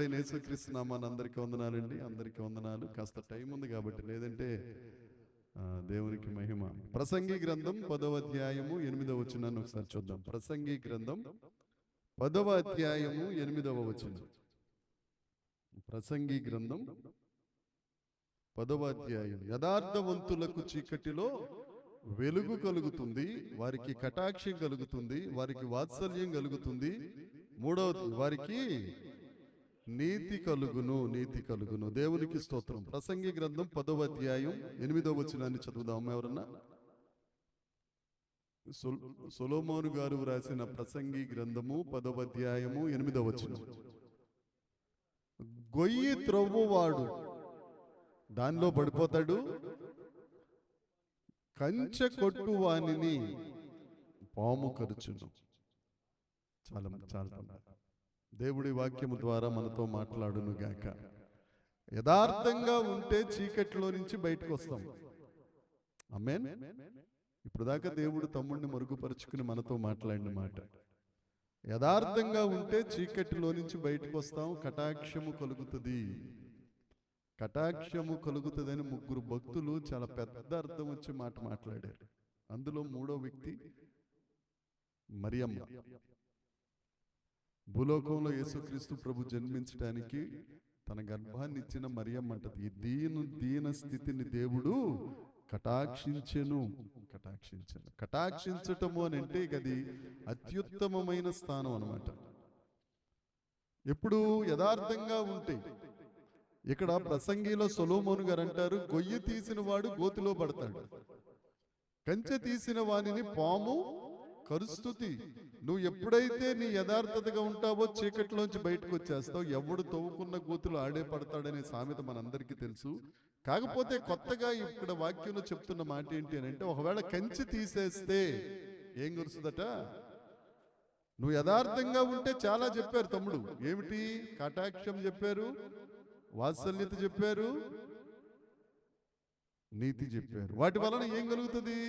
యేసుక్రీస్తు నామాన్ని అందరికీ వందనాలండి. అందరికీ వందనాలు. కాస్త టైం ఉంది కాబట్టి, లేదంటే దేవునికి మహిమ. ప్రసంగి గ్రంథం 10వ అధ్యాయము 8వ వచనాన్ని ఒకసారి చూద్దాం. ప్రసంగి గ్రంథం 10వ అధ్యాయము 8వ వచనం. ప్రసంగి గ్రంథం 10వ అధ్యాయం. యథార్థవంతులకు చీకటిలో వెలుగు కలుగుతుంది, వారికి కటాక్షం కలుగుతుంది, వారికి వాత్సల్యం కలుగుతుంది. మూడవది, వారికి నీతి కలుగును, నీతి కలుగును. దేవునికి స్తోత్రం. ప్రసంగి గ్రంథం 10వ అధ్యాయం 8వ వచనాన్ని చదువుదాం. ఎవరన్నా? సొలొమోను గారు రాసిన ప్రసంగి గ్రంథము 10వ అధ్యాయము 8వ వచనం. గొయ్యి త్రవ్వువాడు దానిలో పడిపోతాడు, కంచె కొట్టు వానిని పాము కరుచును. చాలా చాలా దేవుడి వాక్యము ద్వారా మనతో మాట్లాడును గాక. యథార్థంగా ఉంటే చీకట్లో నుంచి బయటకు వస్తాం. ఆమేన్. ఇప్పుడు దాకా దేవుడు తమ్ముడిని మరుగుపరుచుకుని మనతో మాట్లాడిన మాట. యథార్థంగా ఉంటే చీకటిలో నుంచి బయటకు వస్తాం, కటాక్షము కలుగుతుంది. కటాక్షము కలుగుతుందని ముగ్గురు భక్తులు చాలా పెద్ద అర్థం వచ్చే మాట మాట్లాడారు. అందులో మూడో వ్యక్తి మరియమ్మ. భూలోకంలో యేసుక్రీస్తు ప్రభు జన్మించడానికి తన గర్భాన్ని ఇచ్చిన మరియమ్మ అంటది, ఈ దీన స్థితిని దేవుడు కటాక్షించెను. కటాక్షించటము అని అంటే అది అత్యుత్తమమైన స్థానం అన్నమాట. ఎప్పుడు యథార్థంగా ఉంటే. ఇక్కడ ప్రసంగిలో సొలొమోను గారు అంటారు, గొయ్యి తీసిన వాడు గోతిలో పడతాడు, కంచె తీసిన వానిని పాము కరుస్తుంది. నువ్వు ఎప్పుడైతే నీ యథార్థతగా ఉంటావో చీకట్లోంచి బయటకు వచ్చేస్తావు. ఎవడు తవ్వుకున్న గోతులు ఆడే పడతాడనే సామెత మనందరికీ తెలుసు. కాకపోతే కొత్తగా ఇక్కడ వాక్యంలో చెప్తున్న మాట ఏంటి అని అంటే, ఒకవేళ కంచె తీసేస్తే ఏం కురుస్తుందట? నువ్వు యథార్థంగా ఉంటే చాలా చెప్పారు తమ్ముడు. ఏమిటి? కటాక్షం చెప్పారు, వాత్సల్యత చెప్పారు, నీతి చెప్పారు. వాటి వలన ఏం కలుగుతుంది?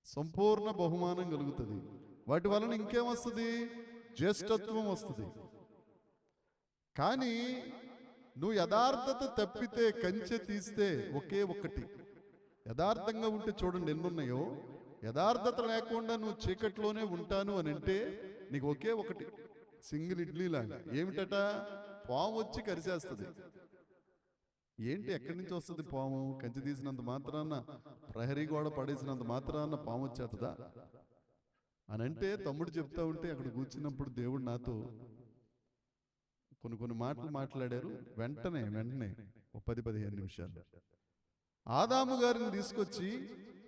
సంపూర్ణ బహుమానం కలుగుతుంది. వాటి వలన ఇంకేమొస్తుంది? జ్యేష్ఠత్వం వస్తుంది. కానీ నువ్వు యథార్థత తప్పితే, కంచె తీస్తే ఒకే ఒక్కటి. యథార్థంగా ఉంటే చూడండి ఎన్నున్నాయో. యథార్థత లేకుండా నువ్వు చీకట్లోనే ఉంటాను అని అంటే నీకు ఒకే ఒకటి, సింగిల్ ఇడ్లీ లాగా. ఏమిటట? పాము వచ్చి కరిసేస్తుంది. ఏంటి, ఎక్కడి నుంచి వస్తుంది పాము? కంచె తీసినంత మాత్రాన, ప్రహరీ గోడ పడేసినంత మాత్రాన పాము వచ్చేస్తుందా అని అంటే తమ్ముడు చెప్తా ఉంటే అక్కడ కూర్చున్నప్పుడు దేవుడు నాతో కొన్ని మాటలు మాట్లాడారు. వెంటనే 10-15 నిమిషాలు ఆదాము గారిని తీసుకొచ్చి,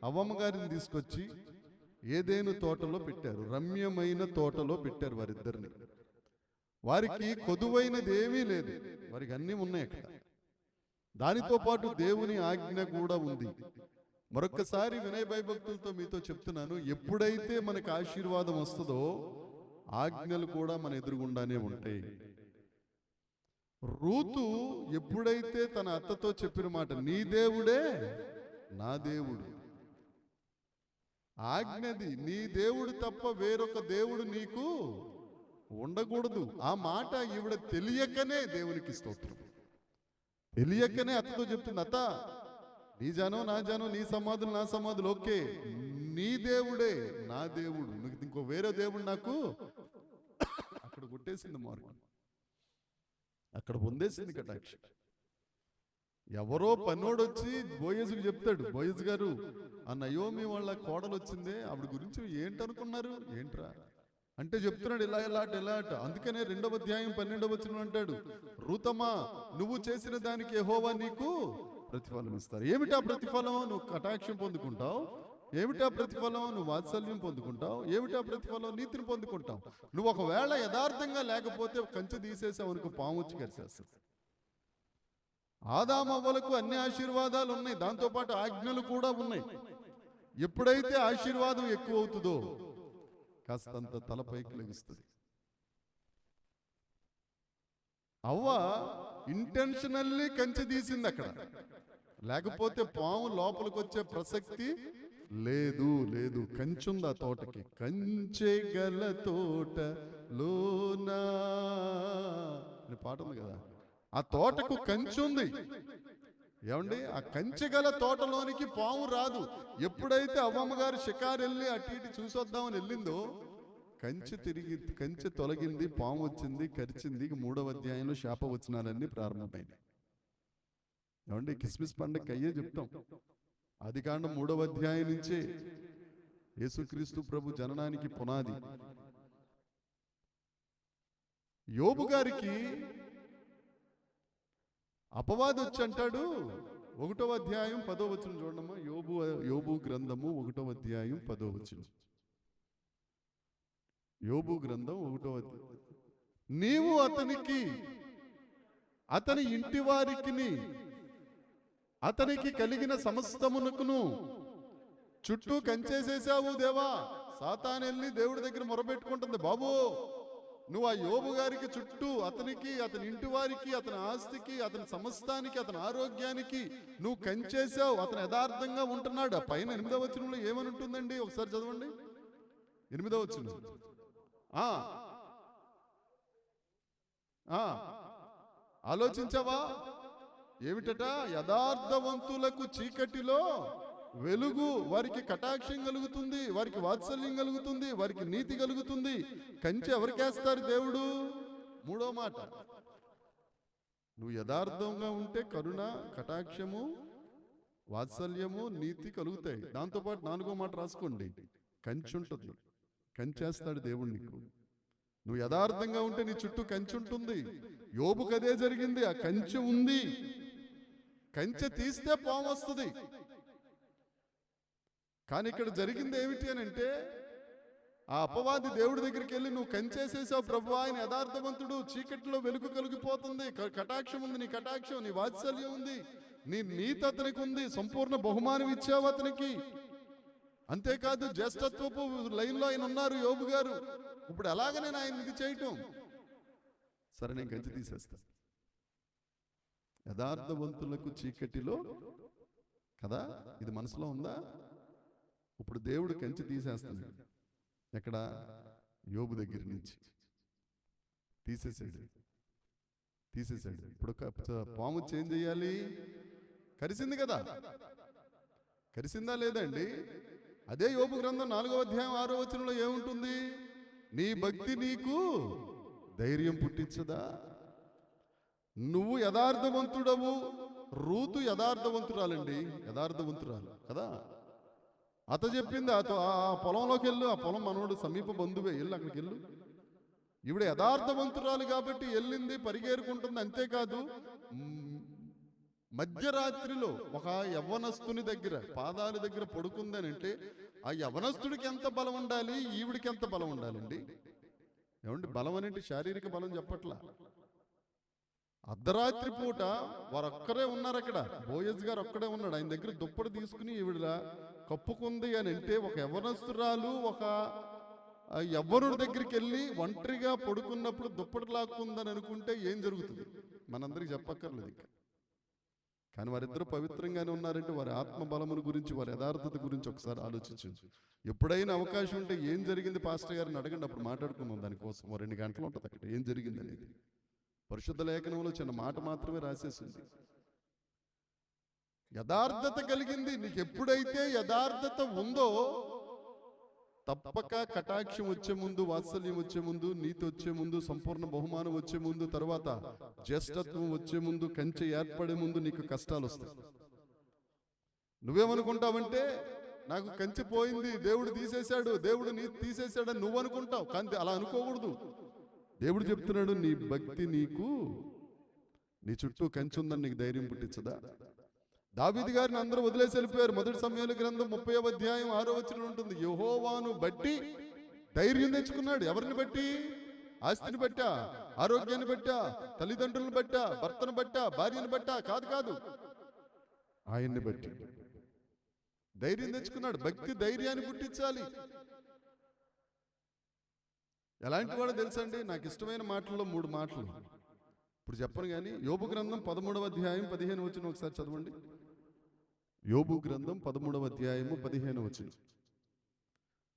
అవ్వమ్మ గారిని తీసుకొచ్చి ఏదేను తోటలో పెట్టారు. రమ్యమైన తోటలో పెట్టారు వారిద్దరిని. వారికి కొదువైనది ఏమీ లేదు, వారికి అన్నీ ఉన్నాయి అక్కడ. దానితో పాటు దేవుని ఆజ్ఞ కూడా ఉంది. మరొక్కసారి వినయ భయభక్తులతో మీతో చెప్తున్నాను, ఎప్పుడైతే మనకు ఆశీర్వాదం వస్తుందో ఆజ్ఞలు కూడా మన ఎదురుగుండానే ఉంటాయి. రూతు ఎప్పుడైతే తన అత్తతో చెప్పిన మాట, నీ దేవుడే నా దేవుడు, ఆజ్ఞది, నీ దేవుడు తప్ప వేరొక దేవుడు నీకు ఉండకూడదు. ఆ మాట ఈవిడ తెలియకనే, దేవునికి స్తోత్రం, తెలియకనే అత్తతో చెప్తుంది, అత్త నీ జానో నా జానో, నీ సమాధులు నా సమాధులు, ఓకే, నీ దేవుడే నా దేవుడు, నీకు ఇంకో వేరే దేవుడు నాకు. అక్కడ కొట్టేసింది మార్గం, అక్కడ పొందేసింది కటాక్ష. ఎవరో పన్నోడు వచ్చి బోయజుకు చెప్తాడు, బోయజ్ గారు ఆ నయోమి వాళ్ళ కోడలు వచ్చిందే, ఆవిడ గురించి ఏంటనుకున్నారు? ఏంట్రా అంటే చెప్తున్నాడు, ఇలా అట. అందుకనే 2వ అధ్యాయం 12వ వచనం అంటాడు, రూతమా నువ్వు చేసిన దానికి యెహోవా నీకు ప్రతిఫలం ఇస్తారు. ఏమిటా ప్రతిఫలం? నువ్వు కటాక్షం పొందుకుంటావు. ఏమిటా ప్రతిఫలం? నువ్వు వాత్సల్యం పొందుకుంటావు. ఏమిటా ప్రతిఫలం? నీతిని పొందుకుంటావు. నువ్వు ఒకవేళ యథార్థంగా లేకపోతే కంచె తీసేసావు అనుకో, పాము వచ్చి కరిసేస్తుంది. ఆదామవ్వలకు అన్ని ఆశీర్వాదాలు ఉన్నాయి, దాంతోపాటు ఆజ్ఞలు కూడా ఉన్నాయి. ఎప్పుడైతే ఆశీర్వాదం ఎక్కువ అవుతుందో కాస్తంత తలపైకి లెగిస్తుంది. అవ్వ ఇంటెన్షనల్లీ కంచె తీసింది అక్కడ, లేకపోతే పాము లోపలికి వచ్చే ప్రసక్తి లేదు. కంచుంది ఆ తోటకి. కంచె గల తోట లోనా పాట ఉంది కదా, ఆ తోటకు కంచె ఉంది. ఏమండి, ఆ కంచె గల తోటలోనికి పాము రాదు. ఎప్పుడైతే అవ్వమ్మ గారు షికారు వెళ్ళి అటు ఇటు చూసొద్దామని వెళ్ళిందో, కంచె తొలగింది, పాము వచ్చింది, కరిచింది. 3వ అధ్యాయంలో శాపవచనాలన్నీ ప్రారంభమైనాయి. ఏమండి, క్రిస్మస్ పండుగ అయ్యే చెప్తాం. ఆదికాండం 3వ అధ్యాయం నుంచే యేసుక్రీస్తు ప్రభు జననానికి పునాది. యోబు గారికి అపవాది వచ్చి అంటాడు, 1వ అధ్యాయం 10వ వచనం చూడమ్మా. యోబు గ్రంథము 1వ అధ్యాయం 10వ వచనం. యోబు గ్రంథం 1వ అధ్యాయం. నీవు అతనికి, అతని ఇంటి వారికి, అతనికి కలిగిన సమస్తమునకును చుట్టూ కంచేసేసావు దేవా. సాతాను వెళ్ళి దేవుడి దగ్గర మొరబెట్టుకుంటుంది, బాబు నువ్వు ఆ యోబు గారికి చుట్టూ, అతనికి, అతని ఇంటి వారికి, అతని ఆస్తికి, అతని సమస్తానికి, అతని ఆరోగ్యానికి నువ్వు కంచేసావు. అతను యథార్థంగా ఉంటున్నాడు. ఆ పైన 8వ వచనంలో ఏమని ఉంటుందండి, ఒకసారి చదవండి. 8వ వచనం. ఆలోచించావా? ఏమిటట? యథార్థవంతులకు చీకటిలో వెలుగు, వారికి కటాక్షం కలుగుతుంది, వారికి వాత్సల్యం కలుగుతుంది, వారికి నీతి కలుగుతుంది. కంచె ఎవరికేస్తారు దేవుడు? 3వ మాట, నువ్వు యథార్థంగా ఉంటే కరుణ, కటాక్షము, వాత్సల్యము, నీతి కలుగుతాయి. దాంతోపాటు 4వ మాట రాసుకోండి, కంచె ఉంటుంది. కంచేస్తాడు దేవుడు నీకు. నువ్వు యథార్థంగా ఉంటే నీ చుట్టూ కంచె ఉంటుంది. యోబుకు అదే జరిగింది. ఆ కంచె ఉంది. కంచె తీస్తే పాము వస్తుంది. కానీ ఇక్కడ జరిగింది ఏమిటి అని అంటే, ఆ అపవాది దేవుడి దగ్గరికి వెళ్ళి, నువ్వు కంచేసేసావు ప్రభు, ఆయన యథార్థవంతుడు, చీకటిలో వెలుగు కలిగిపోతుంది, కటాక్షం ఉంది, నీ కటాక్షం, నీ వాత్సల్యం ఉంది, నీ నీతి అతనికి ఉంది, సంపూర్ణ బహుమానం ఇచ్చావు అతనికి. అంతేకాదు జ్యేష్ఠత్వపు లైన్లో ఆయన ఉన్నారు యోబు గారు. ఇప్పుడు ఎలాగ నేను ఆయన ఇది చేయటం? సరే, నేను కంచె తీసేస్తా. యథార్థవంతులకు చీకటిలో కదా, ఇది మనసులో ఉందా? ఇప్పుడు దేవుడు కంచె తీసేస్తున్నాడు. ఎక్కడ? యోబు దగ్గర నుంచి తీసేసాడు. ఇప్పుడు పాము చేంజ్ చేయాలి. కరిసింది కదా, కరిసిందా లేదండి? అదే యోబు గ్రంథం 4వ అధ్యాయం 6వ వచనంలో ఏముంటుంది? నీ భక్తి నీకు ధైర్యం పుట్టించదా? నువ్వు యథార్థవంతుడవు. రూతు యథార్థవంతురాలండి, యథార్థవంతురాలు కదా. అత చెప్పింది, ఆ పొలంలోకి వెళ్ళు, ఆ పొలం మనోడు సమీప బంధువే, వెళ్ళు అక్కడికి వెళ్ళు. ఈవిడ యథార్థవంతురాలు కాబట్టి వెళ్ళింది, పరిగేరుకుంటుంది. అంతేకాదు మధ్యరాత్రిలో ఒక యవ్వనస్తుని దగ్గర, పాదాల దగ్గర పడుకుందని అంటే, ఆ యవ్వనస్తుడికి ఎంత బలం ఉండాలి, ఈవిడికి ఎంత బలం ఉండాలండి? ఏమండి, బలం అనేది శారీరక బలం చెప్పట్లా. అర్ధరాత్రి పూట వారొక్కరే ఉన్నారు అక్కడ. బోయజ్ గారు ఒక్కడే ఉన్నాడు. ఆయన దగ్గర దుప్పటి తీసుకుని ఈవిడ కప్పుకుంది అని అంటే, ఒక యవ్వనస్తురాలు ఒక యవ్వనుడి దగ్గరికి వెళ్ళి ఒంటరిగా పడుకున్నప్పుడు దుప్పటి లాక్కుందని అనుకుంటే ఏం జరుగుతుంది? మనందరికి చెప్పక్కర్లేదు ఇంకా. కానీ వారిద్దరూ పవిత్రంగానే ఉన్నారంటే వారి ఆత్మ బలమును గురించి, వారి యథార్థత గురించి ఒకసారి ఆలోచించు. ఎప్పుడైనా అవకాశం ఉంటే ఏం జరిగింది పాస్టర్ గారిని అడగండి, అప్పుడు మాట్లాడుకుందాం దానికోసం. 2 గంటలు ఉంటుంది అక్కడ ఏం జరిగింది అనేది. పరిశుద్ధ లేఖనంలో చిన్న మాట మాత్రమే రాసేసింది. యథార్థత కలిగింది. నీకు ఎప్పుడైతే యథార్థత ఉందో, తప్పక కటాక్షం వచ్చే ముందు, వాత్సల్యం వచ్చే ముందు, నీతి వచ్చే ముందు, సంపూర్ణ బహుమానం వచ్చే ముందు, తర్వాత జ్యేష్ఠత్వం వచ్చే ముందు, కంచె ఏర్పడే ముందు నీకు కష్టాలు వస్తాయి. నువ్వేమనుకుంటావంటే, నాకు కంచె పోయింది, దేవుడు తీసేశాడు, దేవుడు నీతి తీసేశాడని నువ్వు అనుకుంటావు. కానీ అలా అనుకోకూడదు. దేవుడు చెప్తున్నాడు, నీ భక్తి నీకు, నీ చుట్టూ కంచె ఉందని నీకు ధైర్యం పుట్టించదా? దావీదు గారిని అందరూ వదిలేసి వెళ్ళిపోయారు. 1 సమూయేలు గ్రంథం 30వ అధ్యాయం 6వ వచనం ఉంటుంది. యెహోవాను బట్టి ధైర్యం తెచ్చుకున్నాడు. ఎవరిని బట్టి? ఆస్తిని బట్టా, ఆరోగ్యాన్ని బట్టా, తల్లిదండ్రులను బట్టా, భర్తను బట్టా, భార్యను బట్టా? కాదు, ఆయన్ని బట్టి ధైర్యం తెచ్చుకున్నాడు. భక్తి ధైర్యాన్ని పుట్టించాలి. ఎలాంటి వాడు తెలుసండి? నాకు ఇష్టమైన మాటల్లో 3 మాటలు ఇప్పుడు చెప్పను కానీ, యోబు గ్రంథం 13వ అధ్యాయం 15వ వచనం ఒకసారి చదవండి. యోబు గ్రంథం 13వ అధ్యాయము 15వ వచనం.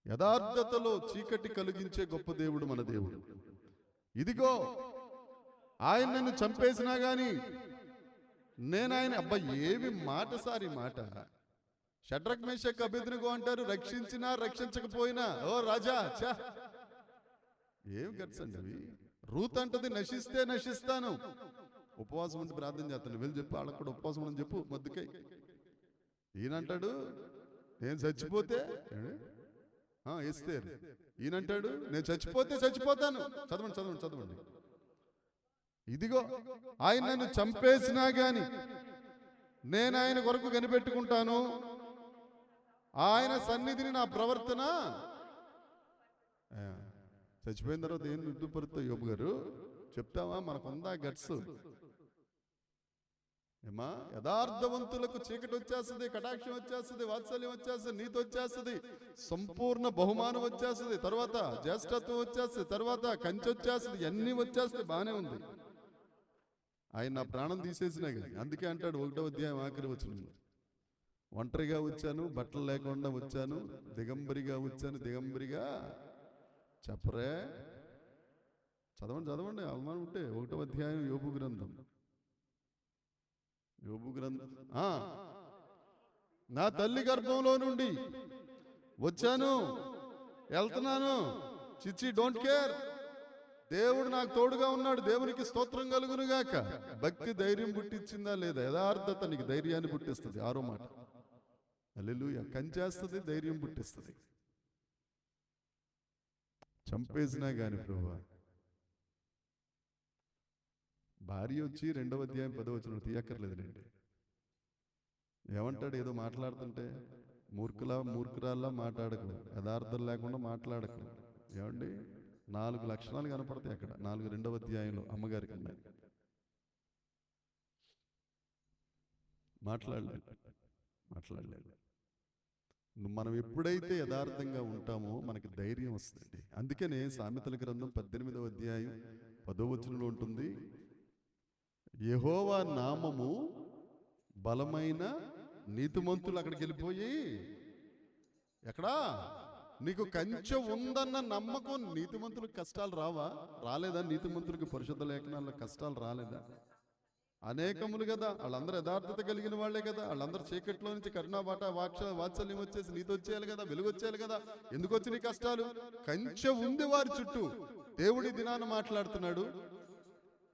యథార్థతలో చీకటి కలిగించే గొప్ప దేవుడు మన దేవుడు. ఇదిగో ఆయన నన్ను చంపేసినా గాని నేను ఆయన అబ్బా ఏమి మాట సారి మాట. షడ్రక్ మేషక్ అబేద్నెగో అంటారు, రక్షించినా రక్షించకపోయినా ఓ రాజా చా ఏం గట్స్ అండి అవి. రూత్ అంటది నశిస్తే నశిస్తాను, ఉపవాసం ఉండి ప్రార్థన చేస్తాను. వెళ్ళి చెప్పు వాళ్ళకు కూడా ఉపవాసం అని చెప్పు మొద్దుకై. ఈయనంటాడు నేను చచ్చిపోతే ఇస్తే, ఈయనంటాడు నేను చచ్చిపోతే చచ్చిపోతాను. చదవండి చదవండి చదవండి. ఇదిగో ఆయన నన్ను చంపేసినా గాని నేను ఆయన కొరకు కనిపెట్టుకుంటాను, ఆయన సన్నిధిని నా ప్రవర్తన. చచ్చిపోయిన తర్వాత ఏం రుద్దుపరుతావు యోబు గారు చెప్తావా? మనకుందా గట్స్? ఏమా యథార్థవంతులకు చీకటి వచ్చేస్తుంది, కటాక్షం వచ్చేస్తుంది, వాత్సల్యం వచ్చేస్తుంది, నీతి వచ్చేస్తుంది, సంపూర్ణ బహుమానం వచ్చేస్తుంది, తర్వాత జ్యేష్ఠత్వం వచ్చేస్తుంది, తర్వాత కంచె వచ్చేస్తుంది, అన్నీ వచ్చేస్తుంది. బాగానే ఉంది. ఆయన నా ప్రాణం తీసేసినా కానీ అందుకే అంటాడు 1వ అధ్యాయం ఆఖరి వచనం, ఒంటరిగా వచ్చాను, బట్టలు లేకుండా వచ్చాను, దిగంబరిగా వచ్చాను, దిగంబరిగా చెప్పరే. చదవండి చదవండి అవమానం ఉంటే 1వ అధ్యాయం యోబు గ్రంథం. నా తల్లి గర్భంలో నుండి వచ్చాను, వెళ్తున్నాను, చిచ్చి డోంట్ కేర్, దేవుడు నాకు తోడుగా ఉన్నాడు, దేవునికి స్తోత్రం కలుగునుగాక. భక్తి ధైర్యం పుట్టించిందా లేదా? యథార్థత నీకు ధైర్యాన్ని పుట్టిస్తుంది. 6వ మాట హల్లెలూయా. కంచేస్తుంది, ధైర్యం పుట్టిస్తుంది. చంపేసినా గాని ప్రభువా. భార్య వచ్చి 2వ అధ్యాయం 10వ వచనం తీయక్కర్లేదులేండి. ఏమంటాడు? ఏదో మాట్లాడుతుంటే మూర్ఖురాల్లా మాట్లాడకు, యథార్థం లేకుండా మాట్లాడకు. ఏమండి 4 లక్షణాలు కనపడతాయి అక్కడ. 2వ అధ్యాయంలో అమ్మగారికి ఉన్నాయి. మాట్లాడలేదు. మనం ఎప్పుడైతే యథార్థంగా ఉంటామో మనకి ధైర్యం వస్తుంది. అందుకనే సామెతల గ్రంథం 18వ అధ్యాయం 10వ వచనంలో ఉంటుంది, యెహోవా నామము బలమైన నీతిమంతులు. అక్కడికి వెళ్ళిపోయి ఎక్కడా నీకు కంచె ఉందన్న నమ్మకం. నీతిమంతులకు కష్టాలు రాలేదా? నీతిమంతులకు పరిశుద్ధ లేఖనాల్లో కష్టాలు రాలేదా? అనేకములు కదా. వాళ్ళందరూ యథార్థత కలిగిన వాళ్లే కదా. వాళ్ళందరూ చీకట్లో నుంచి కరుణాబాట వాత్సల్యం వచ్చేసి నీతో వచ్చేయాలి కదా, వెలుగు వచ్చేయాలి కదా. ఎందుకు వచ్చిన కష్టాలు? కంచె ఉంది వారి చుట్టూ. దేవుడి దినాన్ని మాట్లాడుతున్నాడు,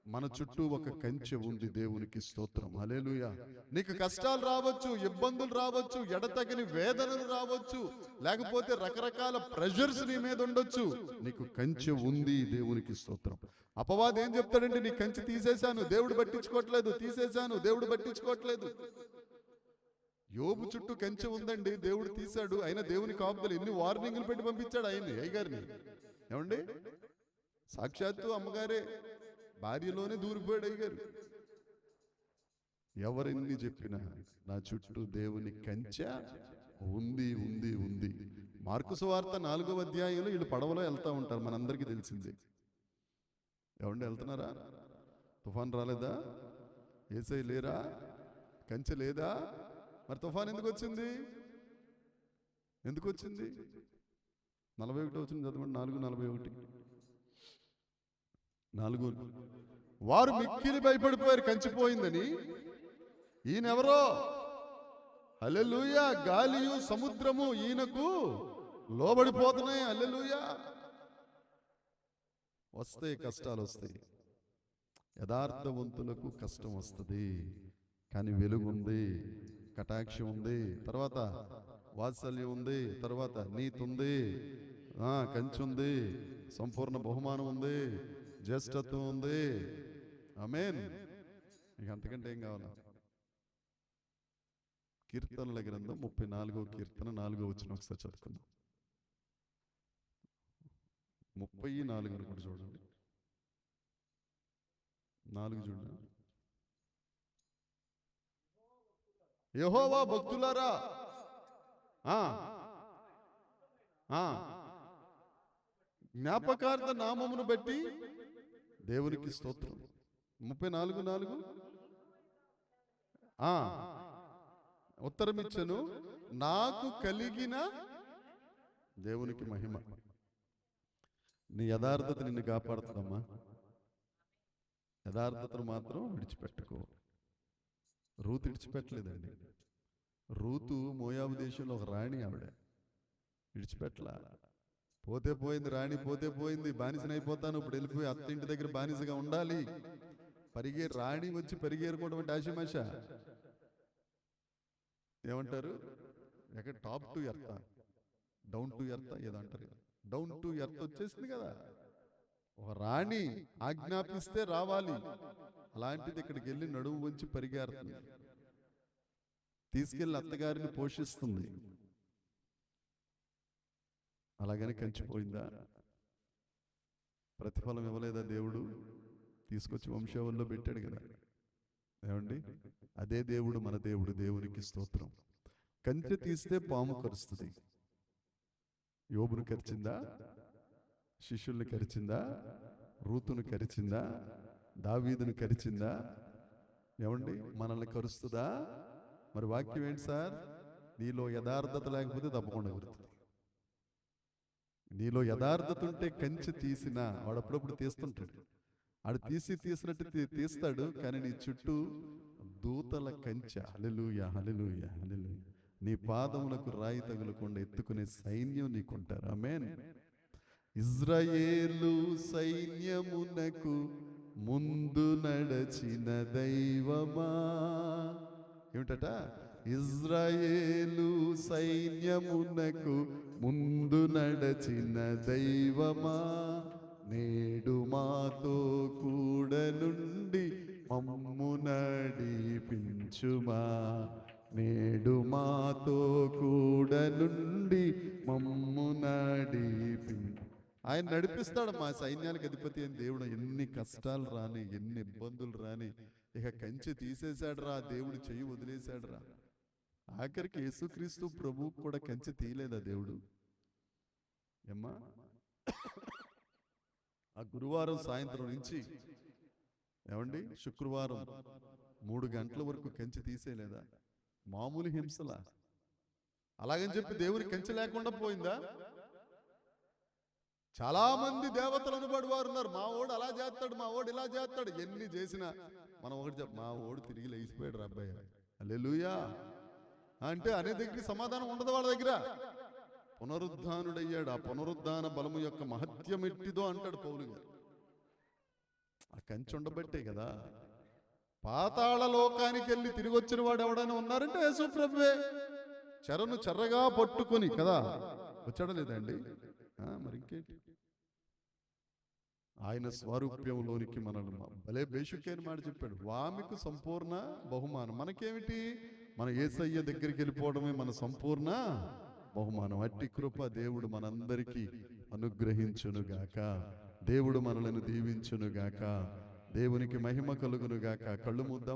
మన చుట్టూ ఒక కంచె ఉంది. దేవునికి స్తోత్రం, హల్లెలూయా. నీకు కష్టాలు రావచ్చు, ఇబ్బందులు రావచ్చు, ఎడతగని వేదనలు రావచ్చు, లేకపోతే రకరకాల ప్రెషర్స్ నీ మీద ఉండొచ్చు. నీకు కంచె ఉంది. దేవునికి స్తోత్రం. అపవాది ఏం చెప్తాడంటే నీ కంచె తీసేశాను, దేవుడు పట్టించుకోవట్లేదు, తీసేశాను, దేవుడు పట్టించుకోవట్లేదు. యోబు చుట్టూ కంచె ఉందండి, దేవుడు తీశాడు. అయినా దేవుని కాపుదలు ఎన్ని వార్నింగ్లు పెట్టి పంపించాడు ఆయన్ని, అయ్యగారిని. ఏమండి సాక్షాత్తు అమ్మగారే భార్యలోనే దూరిపోయాడు అయ్యగారు. ఎవరెన్ని చెప్పినా నా చుట్టూ దేవుని కంచె ఉంది ఉంది ఉంది. మార్కు సువార్త 4వ అధ్యాయంలో వీళ్ళు పడవలో వెళ్తా ఉంటారు, మనందరికీ తెలిసిందే. ఏమండి వెళ్తున్నారా? తుఫాన్ రాలేదా? యేసయ్య లేరా? కంచె లేదా? మరి తుఫాన్ ఎందుకు వచ్చింది? 41 వచ్చింది చదవండి. 4:41. వారు మిక్కిలి భయపడిపోయారు కంచిపోయిందని. ఈయనెవరో? హల్లెలూయా. గాలియు సముద్రము ఈయనకు లోబడిపోతున్నాయి. హల్లెలూయా. వస్తాయి, కష్టాలు వస్తాయి. యథార్థవంతులకు కష్టం వస్తుంది, కానీ వెలుగుంది, కటాక్షం ఉంది, తర్వాత వాత్సల్యం ఉంది, తర్వాత నీతి ఉంది, కంచె ఉంది, సంపూర్ణ బహుమానం ఉంది, జ్యేష్ఠత్వం ఉంది. ఆమేన్. ఇక అంతకంటే ఏం కావాలా? కీర్తనల గ్రంథం 34వ కీర్తన 4వ వచనం ఒకసారి చదువుకుందాం. 34 కూడా చూడండి. 4 చూడండి. యెహోవా భక్తులారా జ్ఞాపకార్థ నామమును బట్టి దేవునికి స్తోత్రం. 34:4 ఉత్తరమిచ్చను, నాకు కలిగిన దేవునికి మహిమ. నీ యథార్థత నిన్ను కాపాడుతుందమ్మా. యథార్థతను మాత్రం విడిచిపెట్టుకో. రూతు విడిచిపెట్టలేదండి. రూతు మోయాబు దేశంలో ఒక రాణి, ఆవిడ విడిచిపెట్టలా. పోతే పోయింది రాణి, పోతే పోయింది, బానిసనైపోతాను, ఇప్పుడు వెళ్ళిపోయి అత్తింటి దగ్గర బానిసగా ఉండాలి. రాణి వచ్చి పరిగేరుకోవడం అంటే ఆశమాష. ఏమంటారు, ఎక్కడ top to earth, down to earth ఏదో అంటారు కదా, డౌన్ టు ఎర్త్ వచ్చేసింది కదా. ఒక రాణి ఆజ్ఞాపిస్తే రావాలి, అలాంటిది ఇక్కడికి వెళ్ళి నడుము వంచి పరిగెడుతుంది, తీసుకెళ్లి అత్తగారిని పోషిస్తుంది. అలాగని కంచిపోయిందా? ప్రతిఫలం ఇవ్వలేదా దేవుడు? తీసుకొచ్చి వంశావళిలో పెట్టాడు కదా. ఏమండి, అదే దేవుడు మన దేవుడు. దేవునికి స్తోత్రం. కంచె తీస్తే పాము కరుస్తుంది. యోబును కరిచిందా? శిష్యుల్ని కరిచిందా? రూతును కరిచిందా? దావీదును కరిచిందా? ఏమండి, మనల్ని కరుస్తుందా? మరి వాక్యం ఏంటి సార్? నీలో యథార్థత లేకపోతే తప్పకుండా కరుతుంది. నీలో యథార్థత ఉంటే కంచె తీసినా, వాడు అప్పుడప్పుడు తీస్తుంటాడు, ఆడు తీసినట్టు తీస్తాడు, కానీ నీ చుట్టూ దూతల కంచె. హల్లెలూయా, హల్లెలూయా, హల్లెలూయా. నీ పాదములకు రాయి తగులకుండా ఎత్తుకునే సైన్యం నీకుంటారు. ఆమేన్. ఇజ్రాయేలు సైన్యమునకు ముందు నడచిన దైవమా. ఏమిటట? ఇజ్రాయేలు సైన్యమునకు ముందు నడచిన దైవమా, నేడు మాతో కూడా నుండి మమ్ము నడిపించుమా. నేడు మాతో కూడా నుండి మమ్ము నడిపించు. ఆయన నడిపిస్తాడు. మా సైన్యానికి అధిపతి అయిన దేవుడు. ఎన్ని కష్టాలు రాని, ఎన్ని ఇబ్బందులు రాని, ఇక కంచె తీసేశాడు రా, దేవుడు చెయ్యి వదిలేశాడు రా. ఆఖరికి యేసుక్రీస్తు ప్రభువు కూడా కంచె తీయలేదా దేవుడు? ఏమ్మా, ఆ గురువారం సాయంత్రం నుంచి ఏమండి శుక్రవారం 3 గంటల వరకు కంచె తీసేయలేదా? మామూలు హింసలా? అలాగని చెప్పి దేవుని కంచె లేకుండా పోయిందా? చాలా మంది దేవతలు అనబడి వారు ఉన్నారు. మా ఓడు అలా చేస్తాడు, మా ఓడు ఇలా చేస్తాడు. ఎన్ని చేసినా మనం ఒకటి మా ఓడు తిరిగి లేచిపోయాడు రా అబ్బాయి, హల్లెలూయా అంటే అనే దగ్గర సమాధానం ఉండదు వాళ్ళ దగ్గర. పునరుద్ధానుడయ్యాడు. ఆ పునరుద్ధాన బలము యొక్క మహత్యం ఎట్టిదో అంటాడు పౌలు గారు. ఆ కంచె ఉండబట్టే కదా. పాతాళ లోకానికి వెళ్ళి తిరిగి వచ్చిన వాడు ఎవడైనా ఉన్నారంటే యేసు ప్రభువే. చెరను చెర్రగా పట్టుకుని కదా వచ్చాడా లేదండి? మరి ఇంకేంటి, ఆయన స్వరూప్యంలోనికి మనల్ని భలే బేషుకైన మాట చెప్పాడు. వామికు సంపూర్ణ బహుమానం. మనకేమిటి? మన యేసయ్య దగ్గరికి వెళ్ళిపోవడమే మన సంపూర్ణ బహుమానం. అట్టి కృప దేవుడు మనందరికీ అనుగ్రహించునుగాక. దేవుడు మనలను దీవించునుగాక. దేవునికి మహిమ కలుగునుగాక. కళ్ళు మూద్దాం.